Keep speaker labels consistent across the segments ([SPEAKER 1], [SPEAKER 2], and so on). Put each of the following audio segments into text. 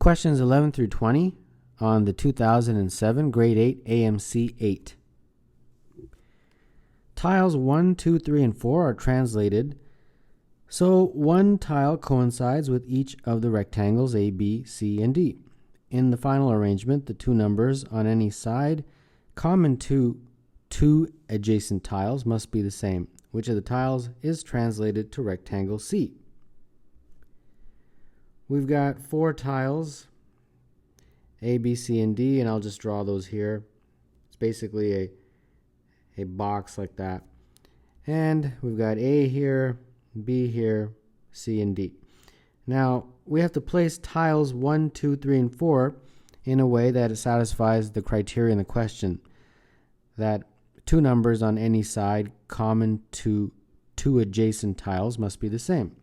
[SPEAKER 1] questions 11 through 20 on the 2007 Grade 8 AMC 8. Tiles 1, 2, 3, and 4 are translated, so one tile coincides with each of the rectangles A, B, C, and D. In the final arrangement, the two numbers on any side common to two adjacent tiles must be the same. Which of the tiles is translated to rectangle C? We've got 4 tiles, A, B, C, and D, and I'll just draw those here. It's basically a box like that. And we've got A here, B here, C, and D. Now, we have to place tiles 1, 2, 3, and 4 in a way that it satisfies the criteria in the question, that two numbers on any side common to two adjacent tiles must be the same.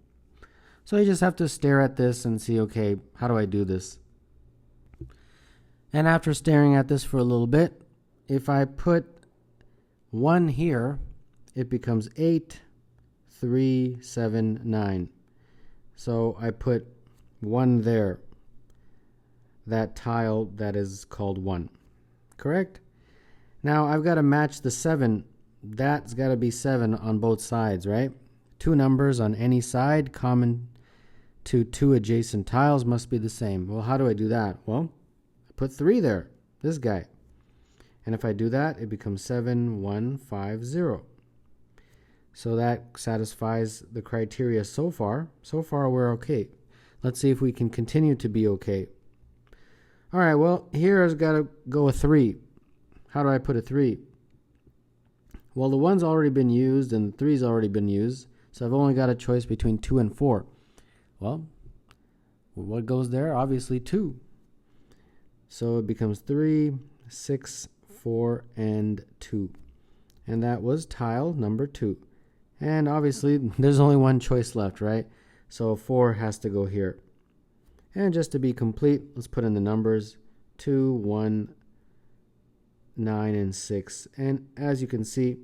[SPEAKER 1] So you just have to stare at this and see, okay, how do I do this? And after staring at this for a little bit, if I put 1 here, it becomes 8, 3, 7, 9. So I put 1 there, that tile that is called 1. Correct? Now I've got to match the 7. That's got to be 7 on both sides, right? Two numbers on any side common to two adjacent tiles must be the same. Well, how do I do that? Well, I put 3 there, this guy. And if I do that, it becomes 7, 1, 5, 0. So that satisfies the criteria so far. So far, we're okay. Let's see if we can continue to be okay. All right, well, here I've got to go a 3. How do I put a 3? Well, the 1's already been used and the 3's already been used, so I've only got a choice between 2 and 4. Well, what goes there? Obviously 2. So it becomes 3, 6, 4, and 2. And that was tile number 2. And obviously, there's only one choice left, right? So 4 has to go here. And just to be complete, let's put in the numbers 2, 1, 9, and 6. And as you can see,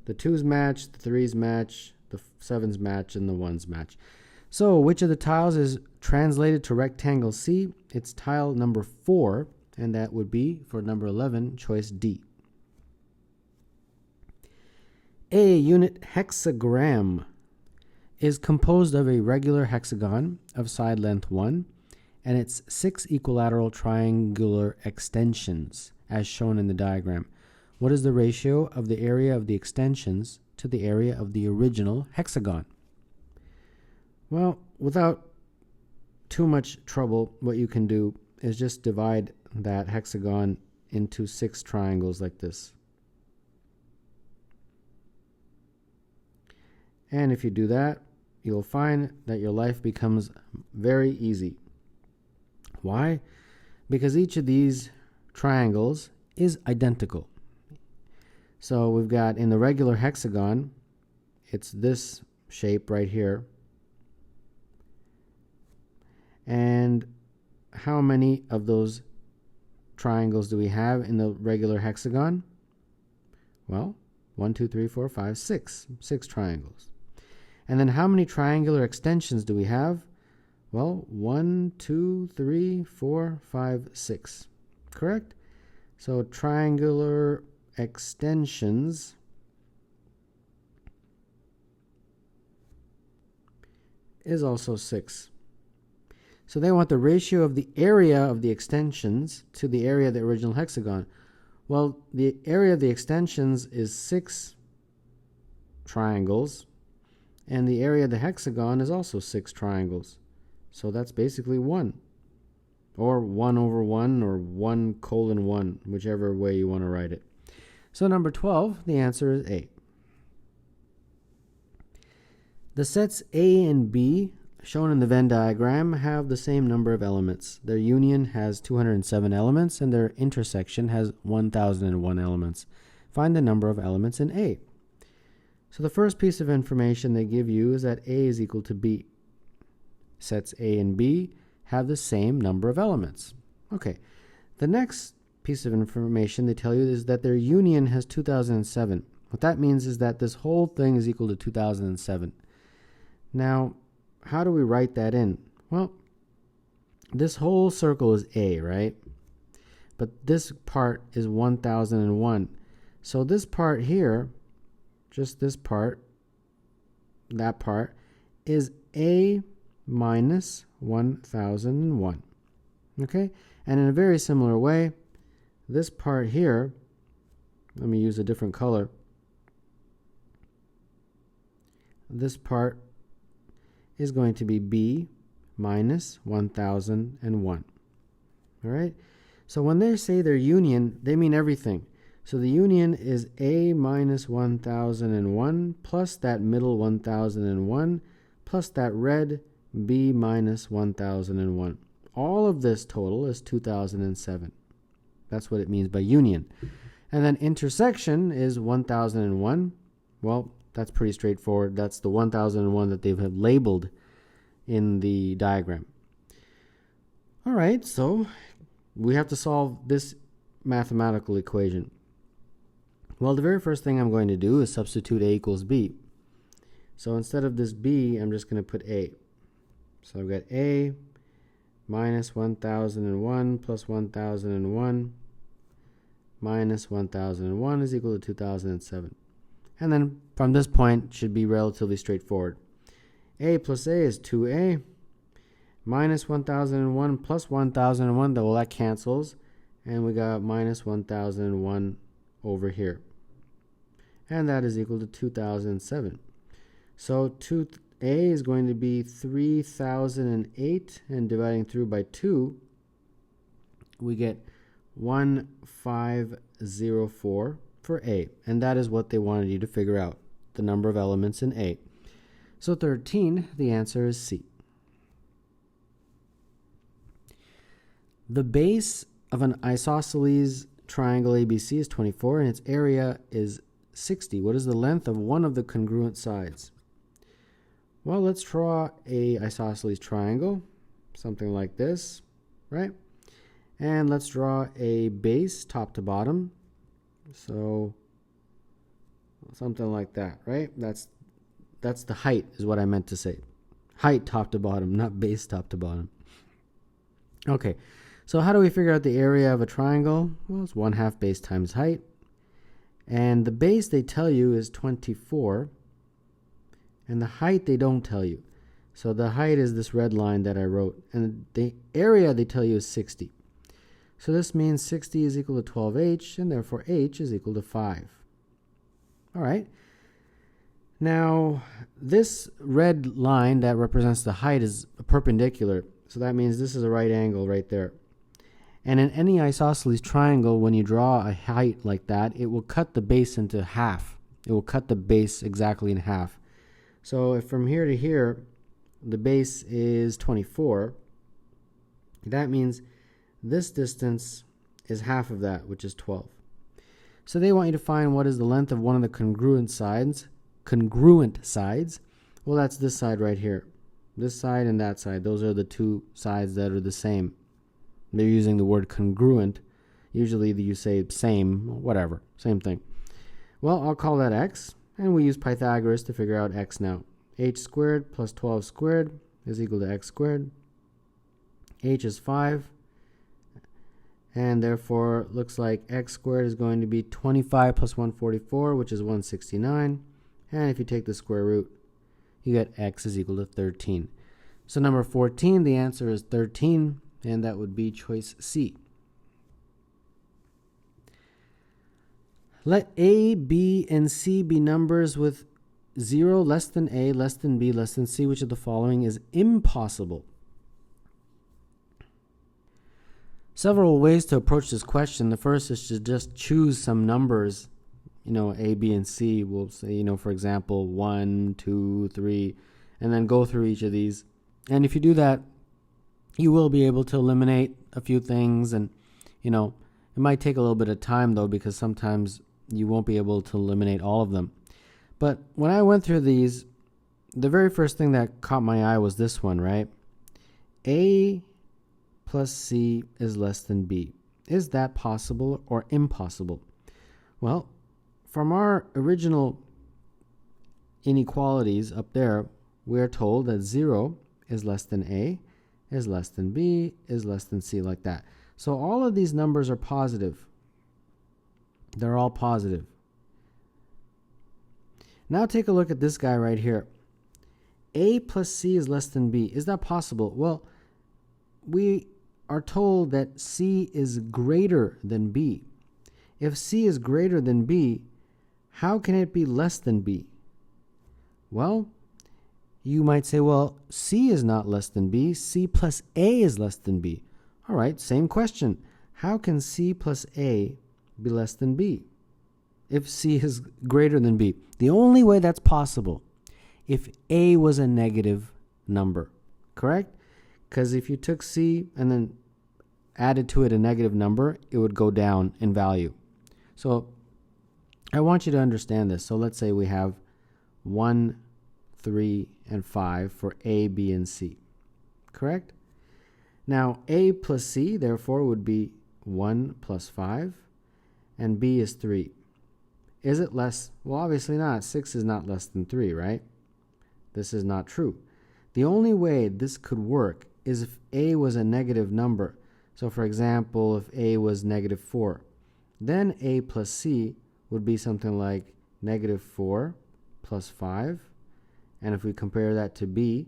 [SPEAKER 1] the 2's match, the 3's match, the 7's match, and the 1's match. So which of the tiles is translated to rectangle C? It's tile number 4, and that would be, for number 11, choice D. A unit hexagram is composed of a regular hexagon of side length 1 and its 6 equilateral triangular extensions, as shown in the diagram. What is the ratio of the area of the extensions to the area of the original hexagon? Well, without too much trouble, what you can do is just divide that hexagon into 6 triangles like this. And if you do that, you'll find that your life becomes very easy. Why? Because each of these triangles is identical. So we've got in the regular hexagon, it's this shape right here. And how many of those triangles do we have in the regular hexagon? Well, 1, 2, 3, 4, 5, 6. 6 triangles. And then how many triangular extensions do we have? Well, 1, 2, 3, 4, 5, 6. Correct? So triangular extensions is also 6. So they want the ratio of the area of the extensions to the area of the original hexagon. Well, the area of the extensions is 6 triangles, and the area of the hexagon is also 6 triangles. So that's basically 1. Or 1 over 1, or 1:1, whichever way you want to write it. So number 12, the answer is A. The sets A and B, shown in the Venn diagram, have the same number of elements. Their union has 207 elements, and their intersection has 1001 elements. Find the number of elements in A. So the first piece of information they give you is that A is equal to B. Sets A and B have the same number of elements. Okay, the next piece of information they tell you is that their union has 2007. What that means is that this whole thing is equal to 2007. Now, how do we write that in? Well, this whole circle is A, right? But this part is 1001. So this part here, just this part, that part, is A minus 1001. Okay? And in a very similar way, this part here, let me use a different color. This part is going to be B minus 1001. All right? So when they say their union, they mean everything. So the union is A minus 1001 plus that middle 1001 plus that red B minus 1001. All of this total is 2007. That's what it means by union. And then intersection is 1001. Well, that's pretty straightforward. That's the 1001 that they have labeled in the diagram. All right, so we have to solve this mathematical equation. Well, the very first thing I'm going to do is substitute A equals B. So instead of this B, I'm just going to put A. So I've got A minus 1001 plus 1001 minus 1001 is equal to 2007. And then from this point, it should be relatively straightforward. A plus A is 2A minus 1001 plus 1001, well, that cancels. And we got minus 1001 over here. And that is equal to 2007. So 2A is going to be 3008, and dividing through by 2, we get 1504 for A. And that is what they wanted you to figure out, the number of elements in A. So 13, the answer is C. The base of an isosceles triangle ABC is 24 and its area is 60. What is the length of one of the congruent sides? Well, let's draw a isosceles triangle, something like this, right? And let's draw a base top to bottom. So something like that, right? That's the height is what I meant to say. Height top to bottom, not base top to bottom. Okay, so how do we figure out the area of a triangle? Well, it's 1/2 base times height. And the base they tell you is 24. And the height they don't tell you. So the height is this red line that I wrote. And the area they tell you is 60. So this means 60 is equal to 12h, and therefore h is equal to 5. All right. Now, this red line that represents the height is perpendicular. So that means this is a right angle right there. And in any isosceles triangle, when you draw a height like that, it will cut the base into half. It will cut the base exactly in half. So if from here to here, the base is 24, that means this distance is half of that, which is 12. So they want you to find what is the length of one of the congruent sides. Well, that's this side right here. This side and that side. Those are the two sides that are the same. They're using the word congruent. Usually you say same, whatever, same thing. Well, I'll call that x, and we use Pythagoras to figure out x now. H squared plus 12 squared is equal to x squared. H is 5, and therefore looks like x squared is going to be 25 plus 144, which is 169. And if you take the square root, you get x is equal to 13. So number 14, the answer is 13, and that would be choice C. Let A, B, and C be numbers with 0 less than A, less than B, less than C. Which of the following is impossible? Several ways to approach this question. The first is to just choose some numbers, A, B, and C. We'll say, for example, 1, 2, 3, and then go through each of these. And if you do that, you will be able to eliminate a few things. And, it might take a little bit of time, though, because sometimes you won't be able to eliminate all of them. But when I went through these, the very first thing that caught my eye was this one, right? A plus C is less than B. Is that possible or impossible? Well, from our original inequalities up there, we are told that 0 is less than A is less than b is less than c, like that. So all of these numbers are positive. They're all positive. Now take a look at this guy right here. A plus c is less than b. Is that possible? Well, we are told that c is greater than b. If c is greater than b, how can it be less than b? Well, you might say, well, c is not less than b. C plus a is less than b. All right, same question. How can c plus a be less than b if c is greater than b? The only way that's possible if a was a negative number, correct? Because if you took c and then added to it a negative number, it would go down in value. So I want you to understand this. So let's say we have 1, 3, and 5 for a, b, and c, correct? Now a plus c therefore would be 1 plus 5, and b is 3. Is it less? Well, obviously not. 6 is not less than 3, right? This is not true. The only way this could work is if a was a negative number. So for example, if a was negative 4, then a plus c would be something like negative 4 plus 5. And if we compare that to b,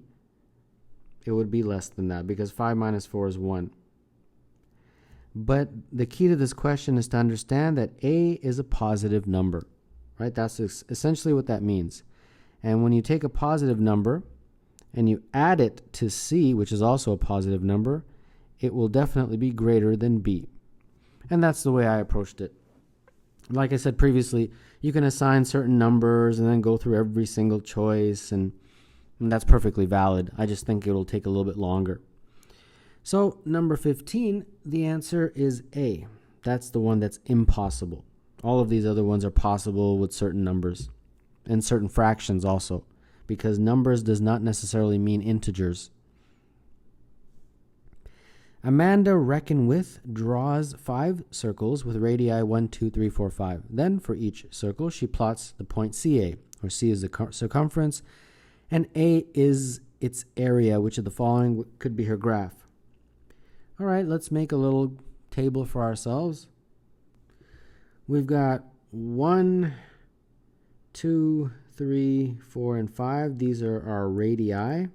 [SPEAKER 1] it would be less than that because 5 minus 4 is 1. But the key to this question is to understand that a is a positive number, right? That's essentially what that means. And when you take a positive number and you add it to c, which is also a positive number, it will definitely be greater than b. And that's the way I approached it. Like I said previously, you can assign certain numbers and then go through every single choice, and that's perfectly valid. I just think it'll take a little bit longer. So number 15, the answer is A. That's the one that's impossible. All of these other ones are possible with certain numbers and certain fractions also, because numbers does not necessarily mean integers. Amanda reckon with draws 5 circles with radii 1, 2, 3, 4, 5. Then for each circle, she plots the point CA, where C is the circumference, and A is its area, which of the following could be her graph. All right, let's make a little table for ourselves. We've got 1, 2, 3, 4, and 5. These are our radii.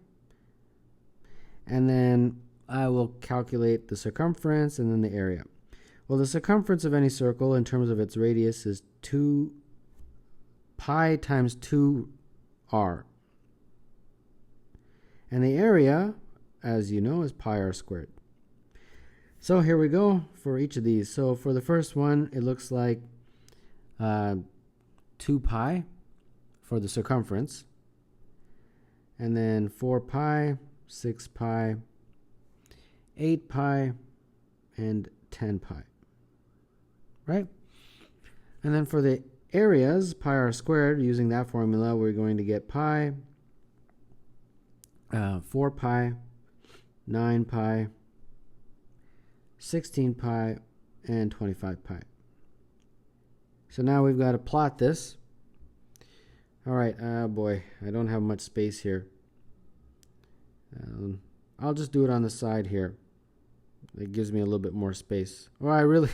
[SPEAKER 1] And then I will calculate the circumference and then the area. Well, the circumference of any circle in terms of its radius is 2 pi times 2r. And the area, as you know, is pi r squared. So here we go for each of these. So for the first one, it looks like 2 pi for the circumference. And then 4 pi, 6 pi, 8 pi, and 10 pi. Right? And then for the areas, pi r squared, using that formula, we're going to get pi, 4 pi, 9 pi, 16 pi, and 25 pi. So now we've got to plot this. All right, boy, I don't have much space here. I'll just do it on the side here. It gives me a little bit more space. Oh, I really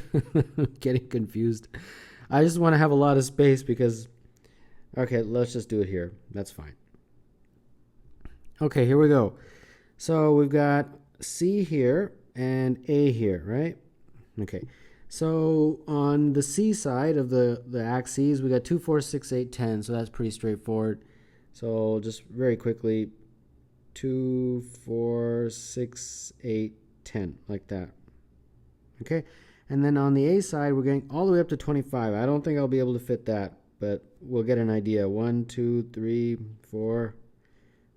[SPEAKER 1] getting confused. I just want to have a lot of space because, okay, let's just do it here. That's fine. Okay, here we go. So we've got C here and A here, right? Okay. So on the C side of the axes, we got 2, 4, 6, 8, 10. So that's pretty straightforward. So just very quickly, 2, 4, 6, 8, 10, like that. Okay. And then on the A side, we're getting all the way up to 25. I don't think I'll be able to fit that, but we'll get an idea. 1, 2, 3, 4,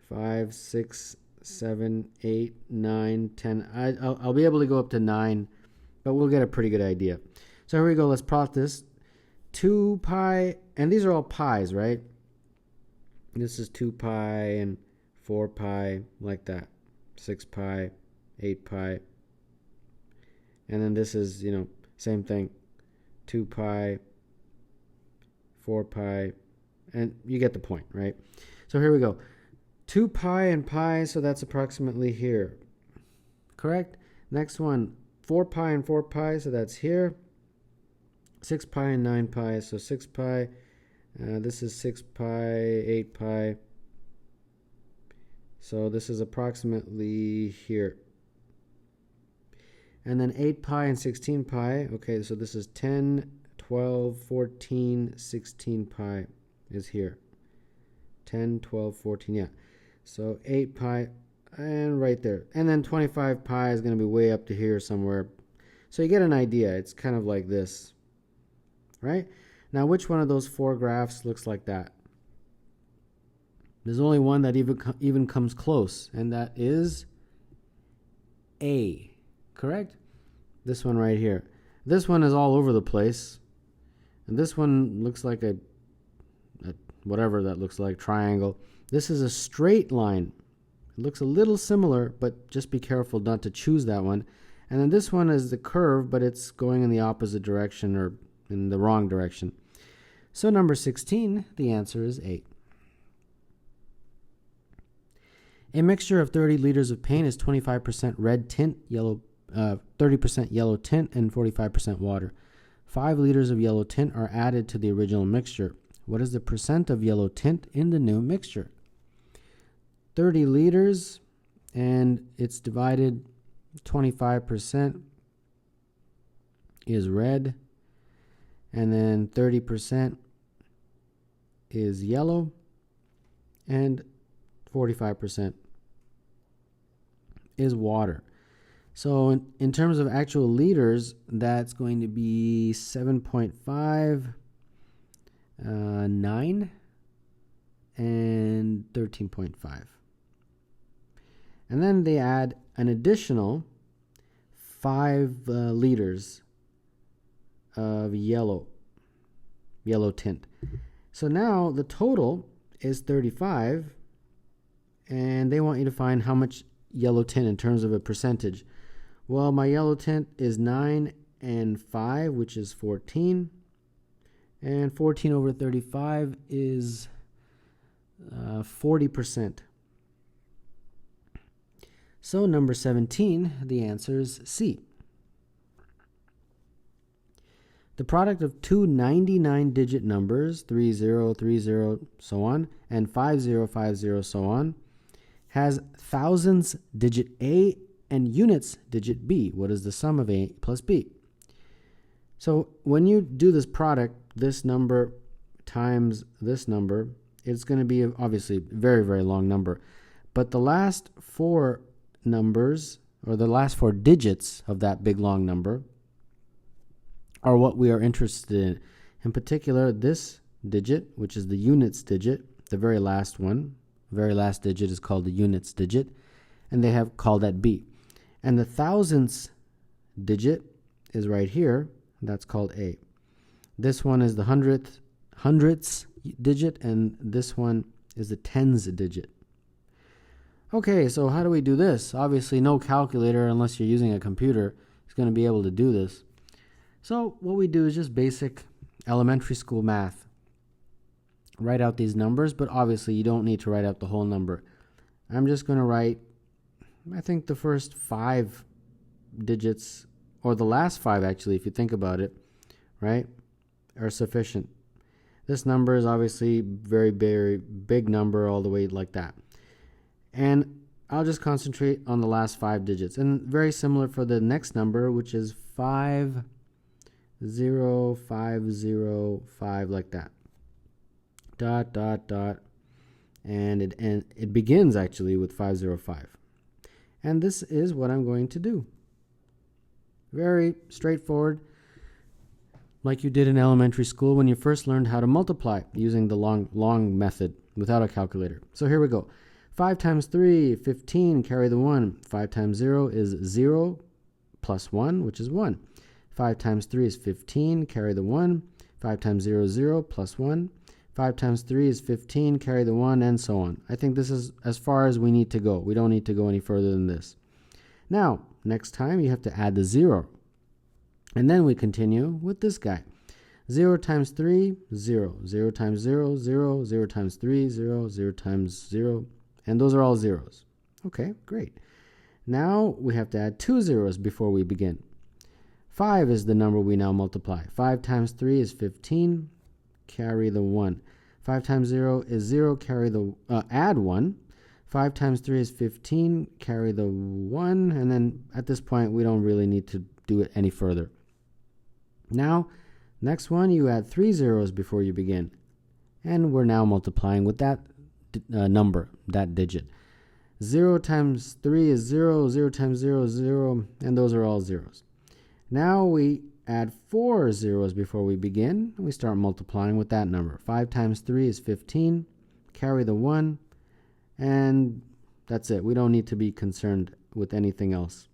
[SPEAKER 1] 5, 6, 7, 8, 9, 10. I'll be able to go up to 9, but we'll get a pretty good idea. So here we go. Let's plot this. 2 pi, and these are all pi's, right? This is 2 pi and 4 pi, like that. 6 pi, 8 pi. And then this is, same thing. 2 pi, 4 pi, and you get the point, right? So here we go. 2 pi and pi, so that's approximately here. correct. Next one, 4 pi and 4 pi, so that's here. 6 pi and 9 pi, so 6 pi. This is 6 pi, 8 pi. So this is approximately here. And then 8 pi and 16 pi. Okay, so this is 10, 12, 14, 16 pi is here. 10, 12, 14, yeah. So 8 pi and right there. And then 25 pi is going to be way up to here somewhere. So you get an idea. It's kind of like this, right? Now, which one of those 4 graphs looks like that? There's only one that even comes close, and that is A, correct? This one right here. This one is all over the place, and this one looks like a whatever that looks like, triangle. This is a straight line. It looks a little similar, but just be careful not to choose that one. And then this one is the curve, but it's going in the opposite direction or in the wrong direction. So number 16, the answer is 8. A mixture of 30 liters of paint is 25% red tint, 30% yellow tint, and 45% water. 5 liters of yellow tint are added to the original mixture. What is the percent of yellow tint in the new mixture? 30 liters, and it's divided, 25% is red, and then 30% is yellow, and 45% is water. So in terms of actual liters, that's going to be 7.5, 9, and 13.5. And then they add an additional 5 liters of yellow tint. So now the total is 35, and they want you to find how much yellow tint in terms of a percentage. Well, my yellow tint is 9 and 5, which is 14. And 14 over 35 is 40%. So number 17, the answer is C. The product of two 99-digit numbers, 3030, so on, and 5050, so on, has thousands digit A and units digit B. What is the sum of A plus B? So when you do this product, this number times this number, it's going to be obviously a very, very long number. But the last 4 numbers, or the last 4 digits of that big long number, are what we are interested in. In particular, this digit, which is the units digit, the very last one, very last digit is called the units digit, and they have called that B. And the thousandths digit is right here, that's called A. This one is the hundredths digit, and this one is the tens digit. Okay, so how do we do this? Obviously, no calculator, unless you're using a computer, is going to be able to do this. So what we do is just basic elementary school math. Write out these numbers, but obviously you don't need to write out the whole number. I'm just going to write, I think the first 5 digits, or the last 5 actually, if you think about it, right, are sufficient. This number is obviously very, very big number all the way like that. And I'll just concentrate on the last 5 digits. And very similar for the next number, which is 50505, like that. Dot, dot, dot. And it begins actually with 505. And this is what I'm going to do. Very straightforward, like you did in elementary school when you first learned how to multiply using the long method without a calculator. So here we go. 5 times 3, 15, carry the 1. 5 times 0 is 0 plus 1, which is 1. 5 times 3 is 15, carry the 1. 5 times 0 is 0 plus 1. 5 times 3 is 15, carry the 1, and so on. I think this is as far as we need to go. We don't need to go any further than this. Now, next time you have to add the 0. And then we continue with this guy. 0 times 3, 0. 0 times 0, 0. 0 times 3, 0. 0 times 0. And those are all zeros. Okay, great. Now we have to add 2 zeros before we begin. 5 is the number we now multiply. 5 times 3 is 15, carry the 1. 5 times 0 is 0, carry the add 1. 5 times 3 is 15, carry the 1, and then at this point we don't really need to do it any further. Now, next one, you add 3 zeros before you begin. And we're now multiplying with that number, that digit. 0 times 3 is 0, 0 times 0 is 0, and those are all zeros. Now we add 4 zeros before we begin. We start multiplying with that number. 5 times 3 is 15, carry the 1, and that's it. We don't need to be concerned with anything else.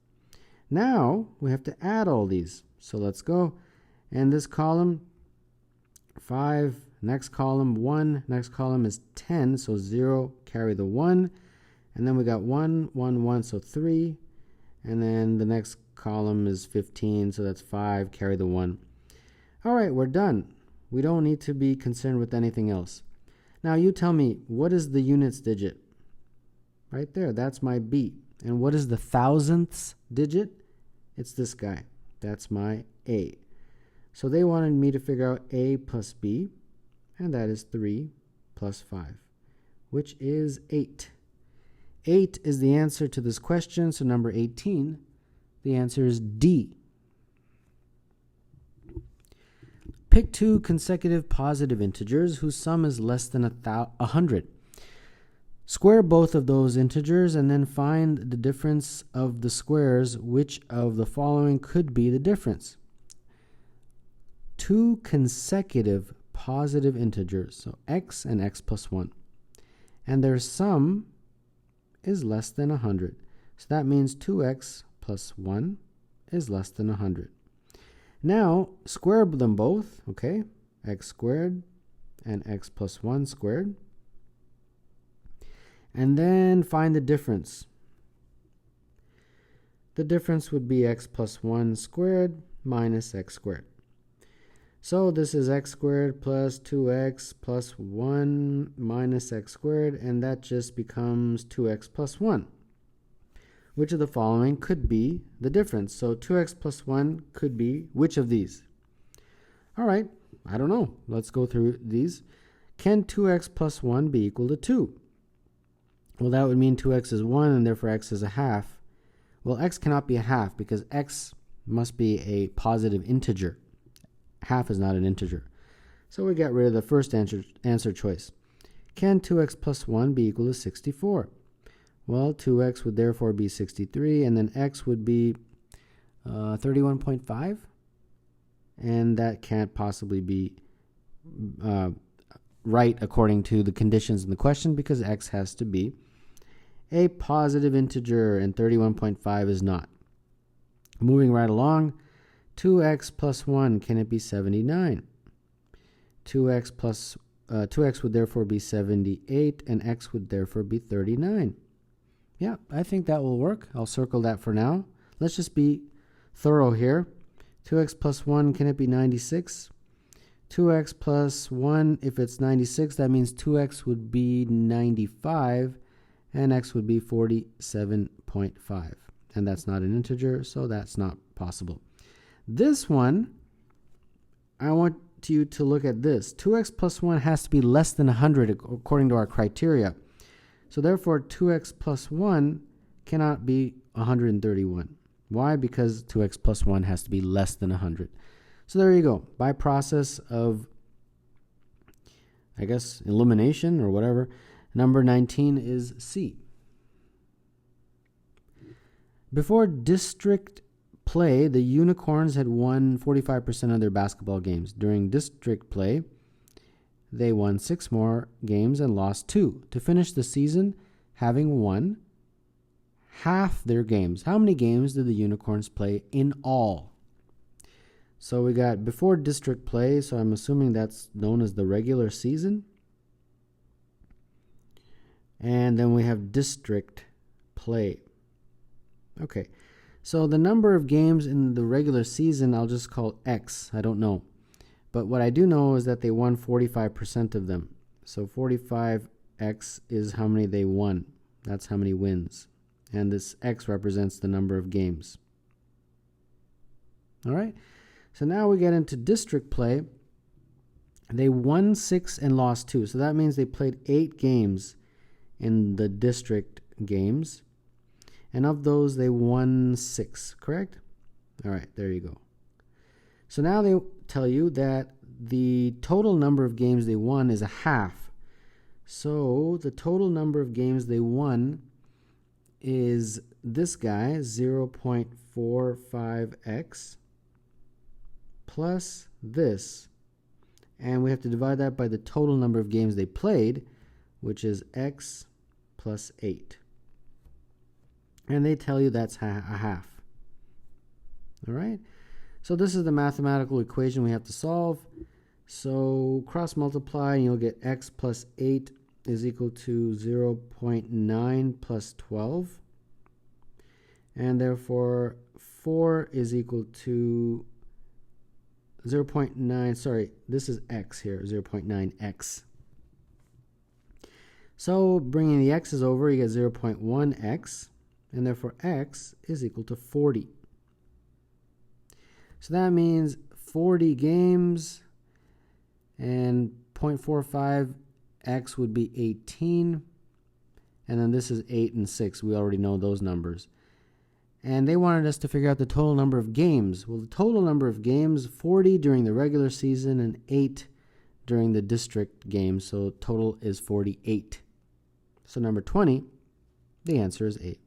[SPEAKER 1] Now we have to add all these. So let's go. And this column, 5, next column, 1, next column is 10, so 0, carry the 1. And then we got 1, 1, 1, so 3. And then the next column is 15, so that's 5, carry the 1. All right, we're done. We don't need to be concerned with anything else. Now you tell me, what is the units digit? Right there, that's my B. And what is the thousandths digit? It's this guy. That's my A. So they wanted me to figure out A plus B, and that is 3 plus 5, which is 8. 8 is the answer to this question, so number 18, the answer is D. Pick 2 consecutive positive integers whose sum is less than 100. Square both of those integers and then find the difference of the squares. Which of the following could be the difference? 2 consecutive positive integers, so x and x plus 1, and their sum is less than 100. So that means 2x plus 1 is less than 100. Now, square them both, okay? X squared and x plus 1 squared. And then find the difference. The difference would be x plus 1 squared minus x squared. So this is x squared plus 2x plus 1 minus x squared, and that just becomes 2x plus 1. Which of the following could be the difference? So 2x plus 1 could be which of these? All right, I don't know. Let's go through these. Can 2x plus 1 be equal to 2? Well, that would mean 2x is 1, and therefore x is a half. Well, x cannot be a half because x must be a positive integer. Half is not an integer. So we get rid of the first answer choice. Can 2x plus 1 be equal to 64? Well, 2x would therefore be 63, and then x would be 31.5. And that can't possibly be right according to the conditions in the question, because x has to be a positive integer and 31.5 is not. Moving right along, 2x plus 1, can it be 79? 2x would therefore be 78, and x would therefore be 39. Yeah, I think that will work. I'll circle that for now. Let's just be thorough here. 2x plus 1, can it be 96? 2x plus 1, if it's 96, that means 2x would be 95, and x would be 47.5. And that's not an integer, so that's not possible. This one, I want you to look at this. 2x plus 1 has to be less than 100 according to our criteria. So therefore, 2x plus 1 cannot be 131. Why? Because 2x plus 1 has to be less than 100. So there you go. By process of, I guess, elimination or whatever, number 19 is C. Before district play, the Unicorns had won 45% of their basketball games. During district play, they won 6 more games and lost 2 to finish the season having won half their games. How many games did the Unicorns play in all? So we got before district play, so I'm assuming that's known as the regular season. And then we have district play. Okay, so the number of games in the regular season, I'll just call X. I don't know. But what I do know is that they won 45% of them. So 45x is how many they won. That's how many wins. and this X represents the number of games. All right, so now we get into district play. They won 6 and lost 2, so that means they played 8 games in the district games, and of those they won 6, correct? All right, there you go. So now they tell you that the total number of games they won is a half. So the total number of games they won is this guy, 0.45x, plus this. And we have to divide that by the total number of games they played, which is x plus 8. And they tell you that's a half. All right? So this is the mathematical equation we have to solve. So cross multiply and you'll get x plus 8 is equal to 0.9 plus 12. And therefore 4 is equal to 0.9, sorry, this is x here, 0.9x. So bringing the x's over, you get 0.1x, and therefore x is equal to 40. So that means 40 games, and 0.45x would be 18, and then this is 8 and 6. We already know those numbers. And they wanted us to figure out the total number of games. Well, the total number of games, 40 during the regular season and 8 during the district games. So total is 48. So number 20, the answer is 8.